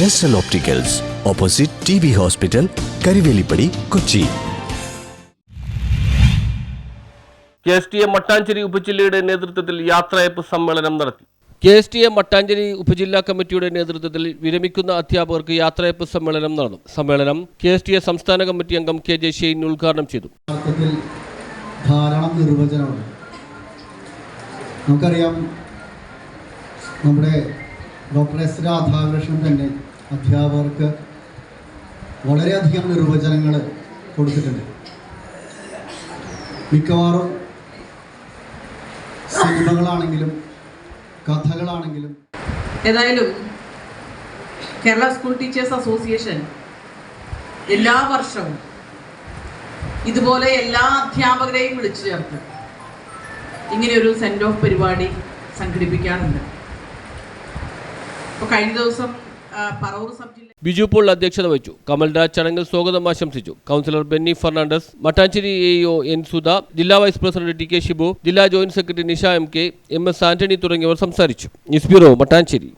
Jesal opticals, opposite TB hospital, Karuvelippady, Kochi. KSTM Mattancherry ഉപജില്ലയുടെ നേതൃത്വത്തിൽ യാത്രയയപ്പ് സമ്മേളനം നടത്തി. KSTM മട്ടാഞ്ചേരി ഉപജില്ലാ കമ്മിറ്റിയുടെ നേതൃത്വത്തിൽ വിരമിക്കുന്ന അധ്യാപകർക്ക് യാത്രയയപ്പ് സമ്മേളനം നടന്നു. സമ്മേളനം KSTM സംസ്ഥാന കമ്മിറ്റി അംഗം KJ ഷെയ്ൻ ഉദ്ഘാടനം ചെയ്തു. ധാരാളം നിർവചനമുണ്ട്. നമുക്കറിയാം, നമ്മുടെ ഡോക്ടർ S രാധാകൃഷ്ണൻ തന്നെ അധ്യാപകർക്ക് വളരെയധികം നിർവചനങ്ങൾ കൊടുത്തിട്ടുണ്ട്. മിക്കവാറും സിനിമകളാണെങ്കിലും കഥകളാണെങ്കിലും. ഏതായാലും കേരള സ്കൂൾ ടീച്ചേഴ്സ് അസോസിയേഷൻ എല്ലാ വർഷവും ഇതുപോലെ എല്ലാ അധ്യാപകരെയും വിളിച്ചു ചേർത്ത് ഇങ്ങനെയൊരു സെൻഡ് ഓഫ് പരിപാടി സംഘടിപ്പിക്കാറുണ്ട്. അപ്പോൾ കഴിഞ്ഞ ദിവസം പറവൂർ സബ് ജില്ല ബിജു പോൾ അധ്യക്ഷത വഹിച്ചു. കമൽരാജ് ചടങ്ങിൽ സ്വാഗതം ആശംസിച്ചു. Councillor Benny Fernandez, Mattancherry AEO N Sudha, ജില്ലാ വൈസ് പ്രസിഡന്റ് TK ഷിബു, ജില്ലാ joint secretary Nisha MK, MS Antony തുടങ്ങിയവർ സംസാരിച്ചു. News bureau, Mattancherry.